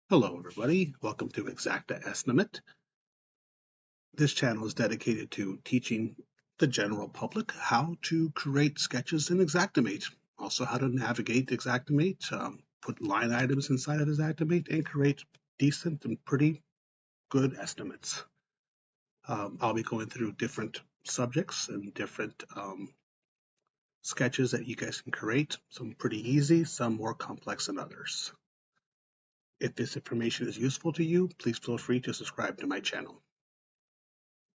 Hello everybody, welcome to Xactimate. This channel is dedicated to teaching the general public how to create sketches in Xactimate, also how to navigate Xactimate, put line items inside of Xactimate, and create decent and pretty good estimates. I'll be going through different subjects and different sketches that you guys can create, some pretty easy, some more complex than others. If this information is useful to you, please feel free to subscribe to my channel.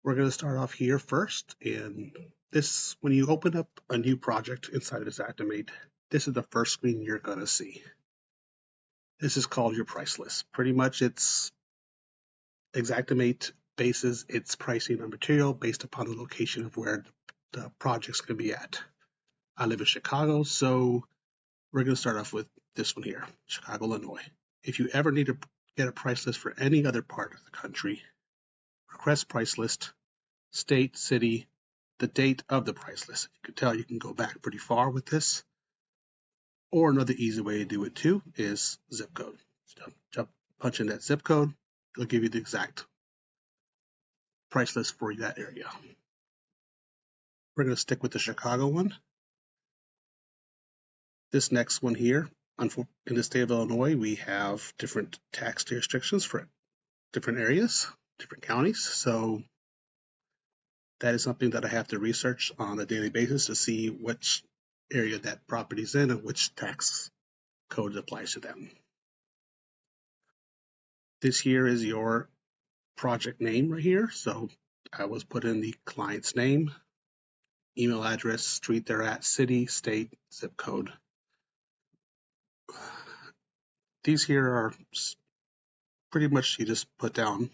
We're going to start off here first. And this, when you open up a new project inside of Xactimate, this is the first screen you're going to see. This is called your price list. Pretty much it's Xactimate bases its pricing on material based upon the location of where the project's going to be at. I live in Chicago, so we're going to start off with this one here, Chicago, Illinois. If you ever need to get a price list for any other part of the country, request price list, state, city, the date of the price list. You can tell you can go back pretty far with this. Or another easy way to do it too is zip code. So punch in that zip code, it'll give you the exact price list for that area. We're going to stick with the Chicago one. This next one here, in the state of Illinois, we have different tax restrictions for different areas, different counties. So that is something that I have to research on a daily basis to see which area that property is in and which tax code applies to them. This here is your project name right here. So I was put in the client's name, email address, street they're at, city, state, zip code. These here are pretty much, you just put down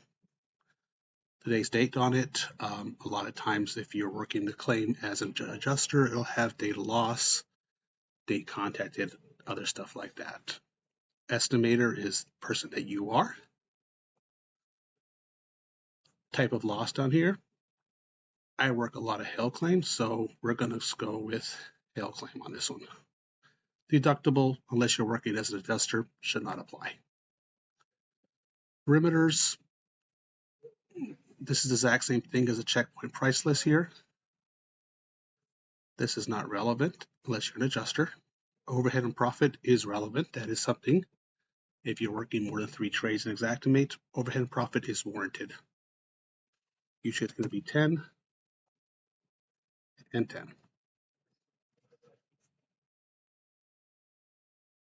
today's date on it. A lot of times if you're working the claim as an adjuster, it'll have date of loss, date contacted, other stuff like that. Estimator is the person that you are. Type of loss down here. I work a lot of hail claims, so we're going to go with hail claim on this one. Deductible, unless you're working as an adjuster, should not apply. Perimeters, this is the exact same thing as a checkpoint price list here. This is not relevant unless you're an adjuster. Overhead and profit is relevant. That is something. If you're working more than 3 trades in Xactimate, overhead and profit is warranted. Usually it's going to be 10 and 10.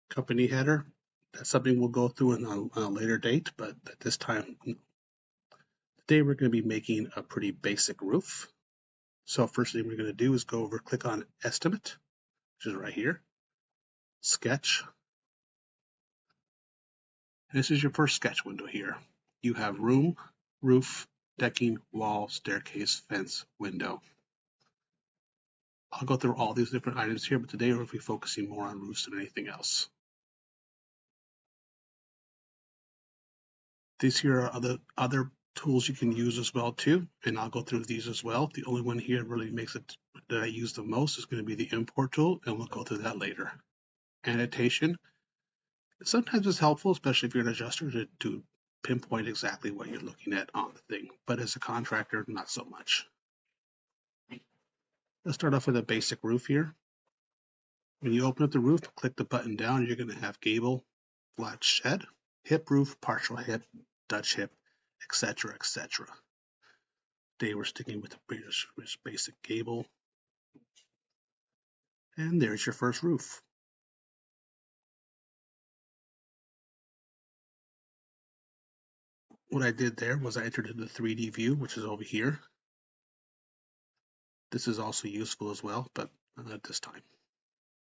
Company header, that's something we'll go through on a later date, but at this time, today we're going to be making a pretty basic roof. So first thing we're going to do is go over, click on Estimate, which is right here, Sketch. And this is your first sketch window here. You have room, roof, decking, wall, staircase, fence, window. I'll go through all these different items here, but today we'll be focusing more on roofs than anything else. These here are other tools you can use as well too, and I'll go through these as well. The only one here really makes it that I use the most is going to be the import tool, and we'll go through that later. Annotation. Sometimes it's helpful, especially if you're an adjuster, to pinpoint exactly what you're looking at on the thing, but as a contractor, not so much. Let's start off with a basic roof here. When you open up the roof, click the button down, you're going to have gable, flat shed, hip roof, partial hip, Dutch hip, etc., etc. Today we're sticking with the British basic gable. And there's your first roof. What I did there was I entered in the 3D view, which is over here. This is also useful as well, but not at this time.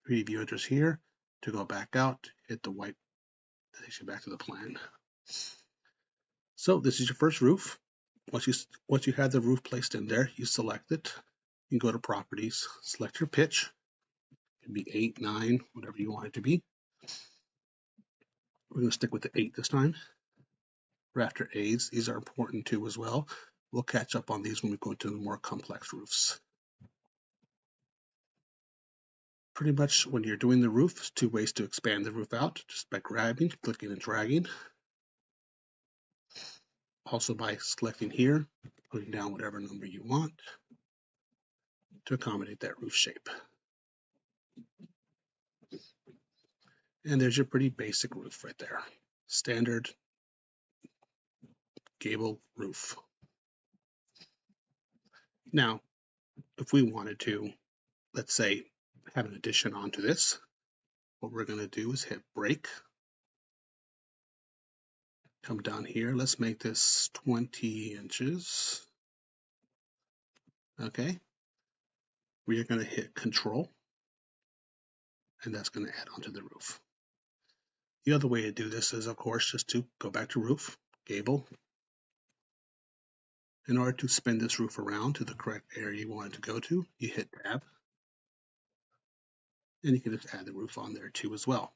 3D view enters here. To go back out, hit the white, that takes you back to the plan. So this is your first roof. Once you have the roof placed in there, you select it. You go to properties, select your pitch. It can be 8, 9, whatever you want it to be. We're going to stick with the 8 this time. Rafter aids, these are important too as well. We'll catch up on these when we go into the more complex roofs. Pretty much when you're doing the roof, there's 2 ways to expand the roof out, just by grabbing, clicking, and dragging. also by selecting here, putting down whatever number you want to accommodate that roof shape. And there's your pretty basic roof right there. Standard gable roof. Now, if we wanted to, let's say, have an addition onto this, what we're going to do is hit break. Come down here. Let's make this 20 inches. Okay. We are going to hit control, and that's going to add onto the roof. The other way to do this is, of course, just to go back to roof, gable. In order to spin this roof around to the correct area you want it to go to, you hit tab, and you can just add the roof on there too as well.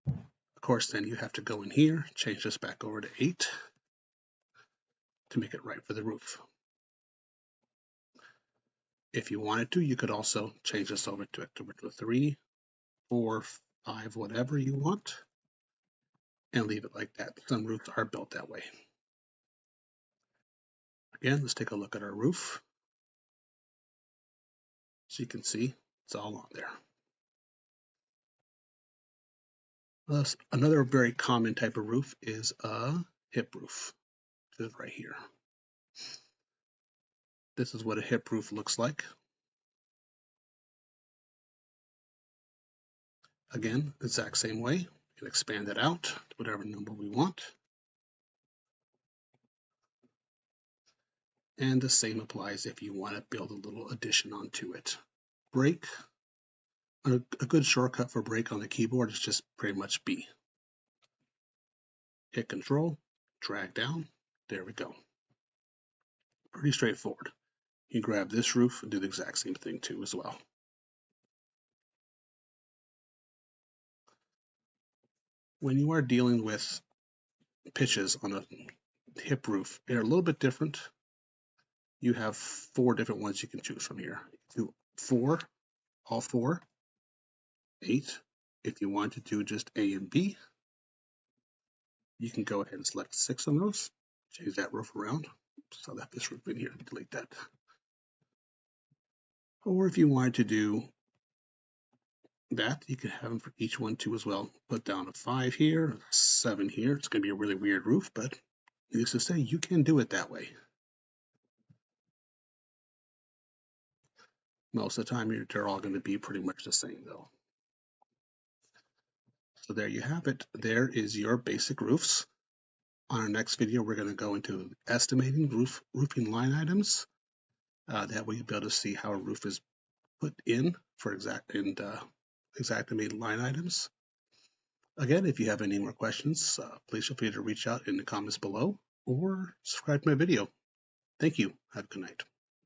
Of course, then you have to go in here, change this back over to 8 to make it right for the roof. If you wanted to, you could also change this over to 3, 4, 5, whatever you want, and leave it like that. Some roofs are built that way. Again, let's take a look at our roof. So you can see it's all on there. Another very common type of roof is a hip roof. This is right here. This is what a hip roof looks like. Again, exact same way. We can expand it out to whatever number we want. And the same applies if you want to build a little addition onto it. Break. A good shortcut for break on the keyboard is just pretty much B. Hit control, drag down, there we go. Pretty straightforward. You grab this roof and do the exact same thing too as well. When you are dealing with pitches on a hip roof, they're a little bit different. You have 4 different ones you can choose from here. Do 4, all 4, 8. If you want to do just A and B, you can go ahead and select 6 of those. Change that roof around. So that this roof in here, delete that. Or if you wanted to do that, you can have them for each one too as well. Put down a 5 here, 7 here. It's going to be a really weird roof, but needless to say, you can do it that way. Most of the time, they're all going to be pretty much the same though. So there you have it. There is your basic roofs. On our next video, we're going to go into estimating roofing line items. That way you'll be able to see how a roof is put in for Xactimate line items. Again, if you have any more questions, please feel free to reach out in the comments below or subscribe to my video. Thank you. Have a good night.